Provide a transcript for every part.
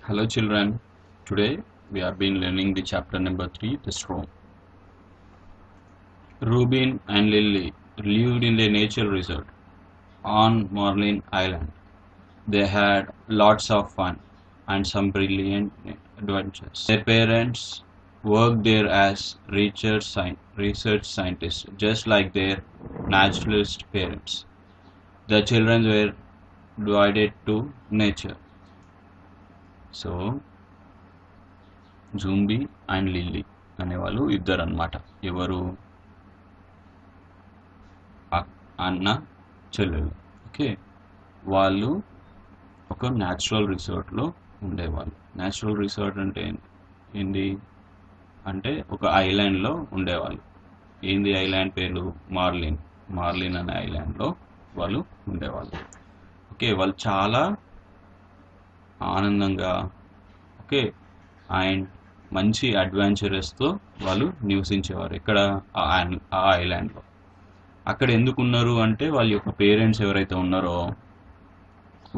Hello children, today we have been learning the chapter number 3, the storm. Rubin and Lily lived in the nature resort on Marlin Island. They had lots of fun and some brilliant adventures. Their parents worked there as research scientists, just like their naturalist parents. The children were divided to nature. So Zumbi and Lily అనేవాళ్ళు ఇద్దరు అనమాట. ఎవరు? అన్న చెల్లెలు. Okay, వాళ్ళు ఒక natural రిసార్ట్లో ఉండేవాళ్ళు. Natural resort అంటే ఏంటి అంటే ఒక ఐలాండ్లో ఉండేవాళ్ళు. ఏంది ఐలాండ్ పేరు? మార్లిన్. మార్లిన్ అనే ఐలాండ్లో వాళ్ళు ఉండేవాళ్ళు. ఓకే, వాళ్ళు చాలా ఆనందంగా ఓకే అండ్ మంచి అడ్వెంచరస్తో వాళ్ళు నివసించేవారు. ఇక్కడ ఆ ఐలాండ్లో. అక్కడ ఎందుకు ఉన్నారు అంటే వాళ్ళ యొక్క పేరెంట్స్ ఎవరైతే ఉన్నారో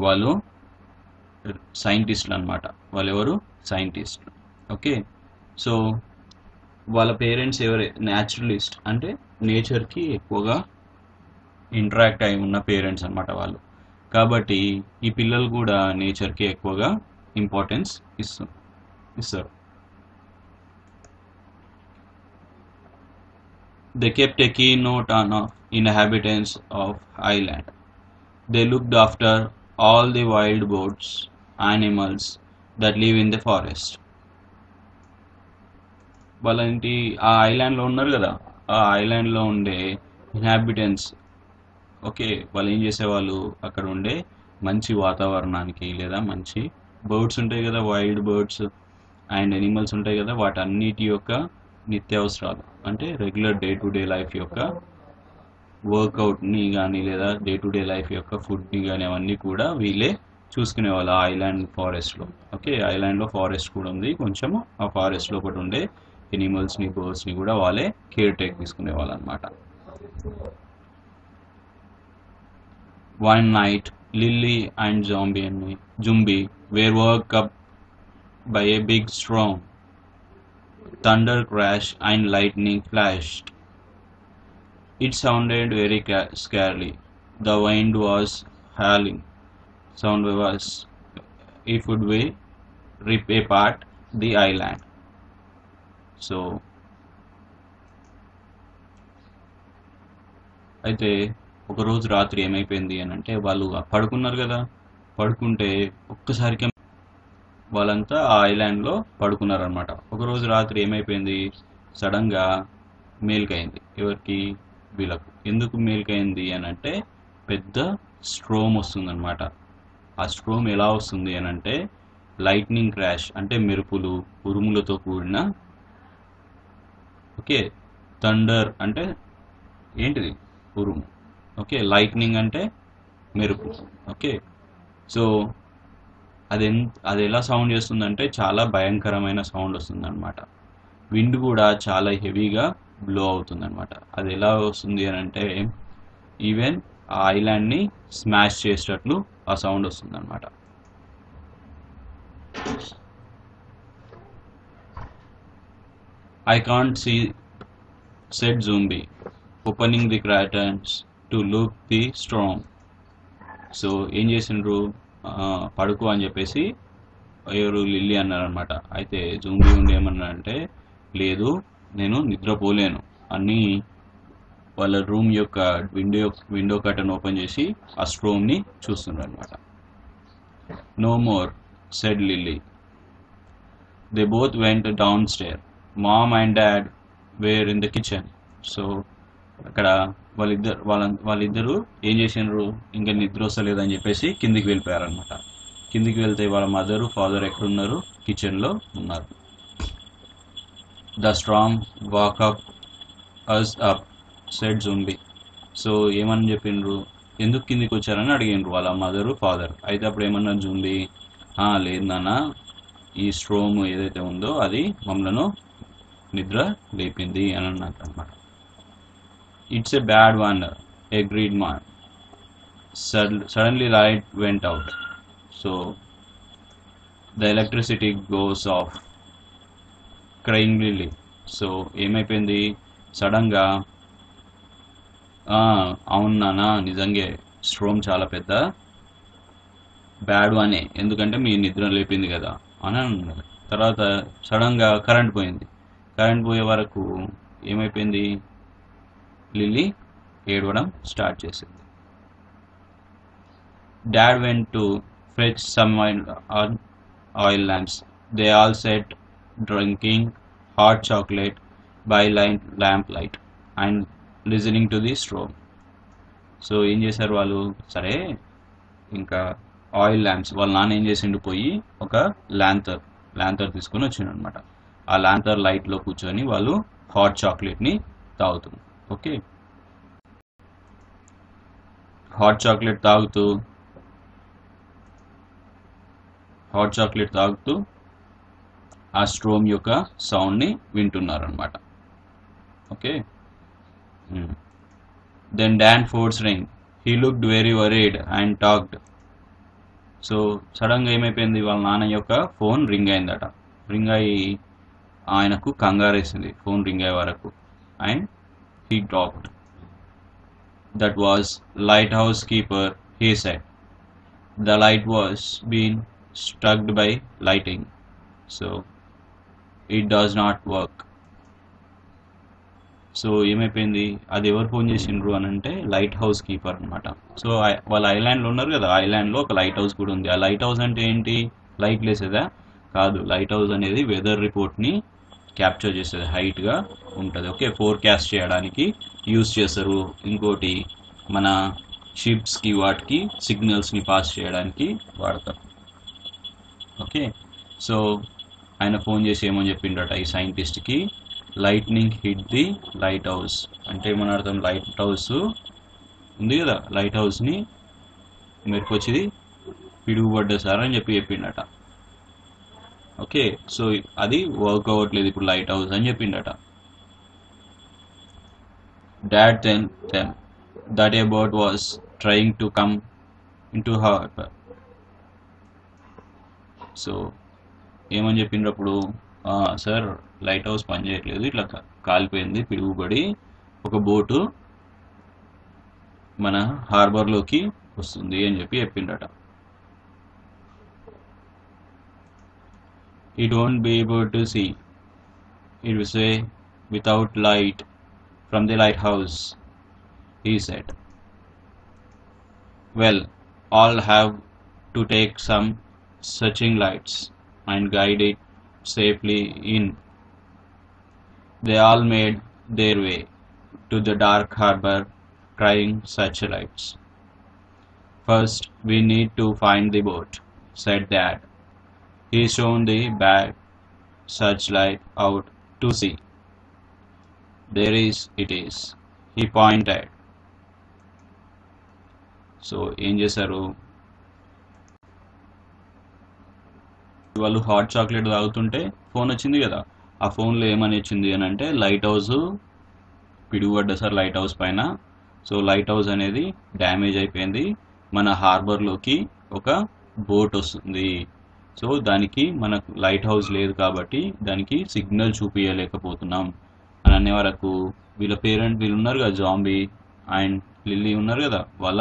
వాళ్ళు సైంటిస్టులు అనమాట. వాళ్ళు ఎవరు? సైంటిస్టులు. ఓకే, సో వాళ్ళ పేరెంట్స్ న్యాచురలిస్ట్ అంటే నేచర్కి ఎక్కువగా ఇంటరాక్ట్ అయి ఉన్న పేరెంట్స్ అనమాట వాళ్ళు. కాబట్టి ఈ పిల్లలు కూడా నేచర్కి ఎక్కువగా ఇంపార్టెన్స్ ఇస్తారు. They kept a keen note on inhabitants of island. They looked after all the wild birds, animals that live in the forest. వాళ్ళంటి ఆ ఐలాండ్లో ఉన్నారు కదా, ఆ ఐలాండ్లో ఉండే ఇన్హాబిటెంట్స్ ఓకే వాళ్ళు ఏం చేసేవాళ్ళు, అక్కడ ఉండే మంచి వాతావరణానికి లేదా మంచి బర్డ్స్ ఉంటాయి కదా, వైల్డ్ బర్డ్స్ అండ్ ఎనిమల్స్ ఉంటాయి కదా, వాటన్నిటి యొక్క నిత్యావసరాలు అంటే regular day to day life యొక్క వర్కౌట్ని కానీ లేదా డే టు డే లైఫ్ యొక్క ఫుడ్ని కానీ అవన్నీ కూడా వీళ్ళే చూసుకునేవాళ్ళు ఆ ఐలాండ్ ఫారెస్ట్లో. ఓకే, ఐలాండ్లో ఫారెస్ట్ కూడా ఉంది కొంచెము. ఆ ఫారెస్ట్లో ఒకటి ఉండే ఎనిమల్స్ని బర్డ్స్ని కూడా వాళ్ళే కేర్ టేక్ తీసుకునేవాళ్ళు అనమాట. One night, Lily and Jumbi were woke up by a big storm. Thunder crashed and lightning flashed. It sounded very scary. The wind was howling. Sound was it would rip apart the island. So, అయితే ఒకరోజు రాత్రి ఏమైపోయింది అని అంటే వాళ్ళు పడుకున్నారు కదా, పడుకుంటే ఒక్కసారిగా వాళ్ళంతా ఆ ఐలాండ్లో పడుకున్నారనమాట. ఒకరోజు రాత్రి ఏమైపోయింది, సడన్గా మేల్కైంది. ఎవరికి? వీళ్ళకు. ఎందుకు మేల్కైంది అని అంటే పెద్ద స్ట్రోమ్ వస్తుందన్నమాట. ఆ స్ట్రోమ్ ఎలా వస్తుంది అని అంటే లైట్నింగ్ క్రాష్ అంటే మెరుపులు ఉరుములతో కూడిన ఓకే, థండర్ అంటే ఏంటిది? ఉరుము. ఓకే, లైట్నింగ్ అంటే మెరుపు. ఓకే, సో అది ఎలా సౌండ్ చేస్తుందంటే చాలా భయంకరమైన సౌండ్ వస్తుంది అనమాట. విండ్ కూడా చాలా హెవీగా బ్లో అవుతుంది అనమాట. అది ఎలా వస్తుంది అని అంటే ఈవెన్ ఆ ఐలాండ్ని స్మాష్ చేసేటట్లు ఆ సౌండ్ వస్తుంది అనమాట. I can't see, said Zumbi, opening the curtains to look the storm. So ఏం చేసిండ్రు, పడుకో అని చెప్పేసి ఎవరు? లిల్లీ అన్నారనమాట. అయితే జూంబీ ఉండి ఏమన్నారంటే లేదు నేను నిద్రపోలేను అని వాళ్ళ రూమ్ యొక్క విండో కర్టన్ ఓపెన్ చేసి ఆ స్ట్రోమ్ని చూస్తున్నారు అనమాట. No more, said Lily. They both went down stair. Mom and dad were in the kitchen. So అక్కడ వాళ్ళిద్దరు ఏం చేసినారు, ఇంకా నిద్ర వస్తలేదని చెప్పేసి కిందికి వెళ్ళిపోయారనమాట. కిందికి వెళ్తే వాళ్ళ మదరు ఫాదర్ ఎక్కడున్నారు? కిచెన్లో ఉన్నారు. The strong woke up us up, said Zumbi. So ఏమని చెప్పిండ్రు, ఎందుకు కిందికి వచ్చారని అడిగిండ్రు వాళ్ళ మదరు ఫాదర్. అయితే అప్పుడు ఏమన్నారు జుంబీ, లేదు నాన్న, ఈ స్ట్రోమ్ ఏదైతే ఉందో అది మమ్మల్ని నిద్ర లేపింది అని అన్నారు అనమాట. It's a bad one, agreed man. Suddenly light went out. So the electricity goes off crying lily. So ఏమైపోయింది, సడన్గా అవునానా నిజంగా స్ట్రోమ్ చాలా పెద్ద బ్యాడ్ అనే, ఎందుకంటే మీ నిద్ర లేపింది కదా అని అన్నారు. తర్వాత సడన్గా కరెంట్ పోయింది. కరెంట్ పోయే వరకు ఏమైపోయింది, లిల్లీ ఏడవడం స్టార్ట్ చేసింది. Dad went to fetch some oil lamps. They all set drinking hot chocolate by lamp light and listening to the storm. So ఏం చేశారు వాళ్ళు, సరే ఇంకా ఆయిల్ ల్యాంప్స్, వాళ్ళ నాన్న ఏం చేసిండు, పోయి ఒక ల్యాంతర్ తీసుకొని వచ్చిండు అనమాట. ఆ ల్యాంతర్ లైట్లో కూర్చొని వాళ్ళు హాట్ చాక్లెట్ని తాగుతున్నారు. ఓకే, హాట్ చాక్లెట్ తాగుతూ ఆ స్ట్రోమ్ యొక్క సౌండ్ని వింటున్నారు అనమాట. Okay, then Don phones ring. He looked very worried and talked. So సడన్గా ఏమైపోయింది, వాళ్ళ నాన్న యొక్క ఫోన్ రింగ్ అయిందట. రింగ్ అయ్యి ఆయనకు కంగారేసింది ఫోన్ రింగ్ అయ్యే వరకు. And he talked. That was light house keeper, he said. The light was been strucked by lighting, so it does not work. So ఏమైపోయింది, అది ఎవరు ఫోన్ చేసిండ్రు అని అంటే లైట్ హౌస్ కీపర్ అనమాట. సో వాళ్ళ ఐలాండ్లో ఉన్నారు కదా, ఐలాండ్లో ఒక లైట్ హౌస్ కూడా ఉంది. ఆ లైట్ హౌస్ అంటే ఏంటి, లైట్ లేసేదా కాదు. లైట్ హౌస్ అనేది వెదర్ రిపోర్ట్ని క్యాప్చర్ చేస్తుంది, హైట్గా ఉంటుంది. ఓకే, ఫోర్కాస్ట్ చేయడానికి యూస్ చేస్తారు. ఇంకోటి మన షిప్స్కి వాటికి సిగ్నల్స్ని పాస్ చేయడానికి వాడతారు. ఓకే, సో ఆయన ఫోన్ చేసి ఏమని చెప్పిండట ఈ సైంటిస్ట్కి, lightning hit the light house అంటే ఏమని అర్థం, లైట్ హౌస్ ఉంది కదా, లైట్ హౌస్ని మెరుపొచ్చిది పిడుగుపడ్డ సార్ అని చెప్పిండట. ఓకే, సో అది వర్క్ అవ్వట్లేదు ఇప్పుడు లైట్ హౌస్ అని చెప్పిండట. Dad then that a bird was trying to come in to harbour. So ఏమని చెప్పిండ్రప్పుడు, సార్ లైట్ హౌస్ పనిచేయట్లేదు, ఇట్లా కాలిపోయింది, పిడుగుపడి ఒక బోటు మన హార్బర్లోకి వస్తుంది అని చెప్పిండట. It won't be able to see, it will say, without light from the lighthouse, he said. Well, all have to take some searching lights and guide it safely in. They all made their way to the dark harbor carrying searchlights. First, we need to find the boat, said Dad. He shone the bad searchlight out to sea. There it is, he pointed. So ఏం చేశారు, వాళ్ళు hot chocolate తాగుతుంటే phone వచ్చింది కదా, ఆ ఫోన్లో ఏమని వచ్చింది అని అంటే లైట్ హౌస్ పిడుగుపడ్డ సార్ లైట్ హౌస్ పైన. సో లైట్ హౌస్ అనేది డ్యామేజ్ అయిపోయింది, మన హార్బర్లోకి ఒక బోట్ వస్తుంది. సో దానికి మనకు లైట్ హౌస్ లేదు కాబట్టి దానికి సిగ్నల్ చూపించలేకపోతున్నాం అని అనే వరకు వీళ్ళ వీళ్ళు ఉన్నారు కదా, జాంబీ అండ్ లిల్లీ ఉన్నారు కదా, వాళ్ళ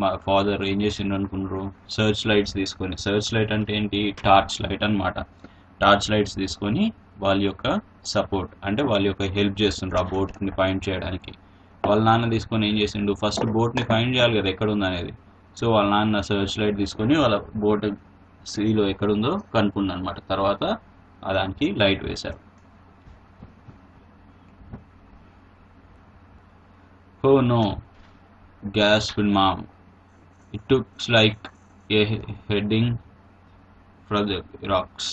మా ఫాదర్ ఏం చేసిండ్రు అనుకున్నారు, సర్చ్ లైట్స్ తీసుకొని, సర్చ్ లైట్ అంటే ఏంటి, టార్చ్ లైట్ అనమాట. టార్చ్ లైట్స్ తీసుకొని వాళ్ళ యొక్క సపోర్ట్ అంటే వాళ్ళ యొక్క హెల్ప్ చేస్తుండ్రు ఆ బోట్ని ఫైండ్ చేయడానికి. వాళ్ళ నాన్న తీసుకొని ఏం చేసిండు, ఫస్ట్ బోట్ని ఫైండ్ చేయాలి కదా ఎక్కడ ఉందనేది. సో వాళ్ళ నాన్న సర్చ్ లైట్ తీసుకొని వాళ్ళ బోట్ సీలో ఎక్కడుందో కనుక్కున్నాను అనమాట. తర్వాత దానికి లైట్ వేశారు. Oh no, gasped Mom. It looks like a heading for the rocks.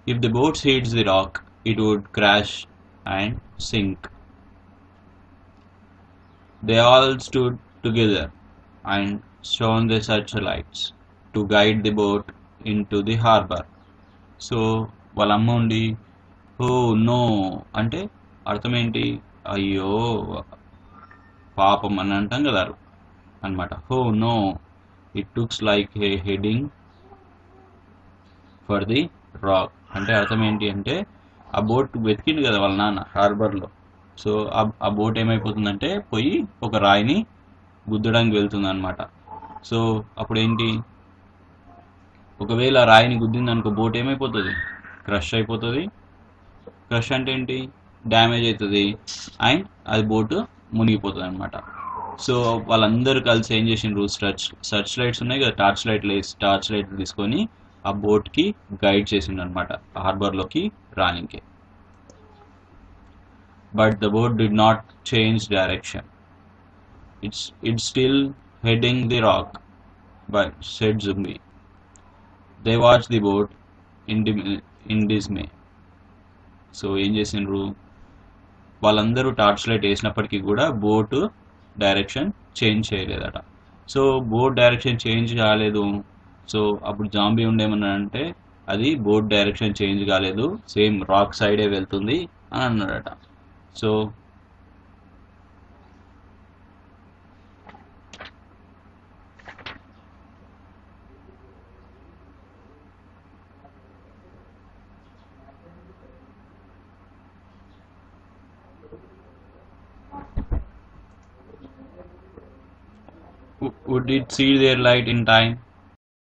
If the boat hits the rock, it would crash and sink. They all stood together and shone their searchlights to guide the boat into the harbor. So వాళ్ళ అమ్మ ఉండి oh no అంటే అర్థం ఏంటి, అయ్యో పాపం అని అంటాం కదా అనమాట. Oh no, it looks like a heading for the rock. అంటే అర్థం ఏంటి అంటే ఆ బోట్ వెతికిండు కదా వాళ్ళ నాన్న హార్బర్లో. సో ఆ బోట్ ఏమైపోతుందంటే పోయి ఒక రాయిని గుద్దడానికి వెళ్తుంది అనమాట. సో అప్పుడు ఏంటి, ఒకవేళ రాయిని గుద్దింది అనుకో బోట్ ఏమైపోతుంది, క్రష్ అయిపోతుంది. క్రష్ అంటే ఏంటి, డ్యామేజ్ అవుతుంది అండ్ అది బోటు మునిగిపోతుంది అనమాట. సో వాళ్ళందరూ కలిసి ఏం చేసిండ్రు, సర్చ్ లైట్స్ ఉన్నాయి కదా, టార్చ్ లైట్ తీసుకొని ఆ బోట్కి గైడ్ చేసిండు అనమాట హార్బర్లోకి రానికి. But the boat did not change direction. It's still heading the rock, but said Zumbi. They watched the boat in dismay. So ఏం చేసిండ్రు, వాళ్ళందరూ టార్చ్ లైట్ వేసినప్పటికీ కూడా బోటు డైరెక్షన్ చేంజ్ చేయలేదట. సో బోట్ డైరెక్షన్ చేంజ్ కాలేదు. So అప్పుడు Zumbi ఉండేమన్నాడంటే అది బోట్ డైరెక్షన్ చేంజ్ కాలేదు, సేమ్ రాక్ సైడే వెళ్తుంది అని అన్నాడట. So would it see their light in time?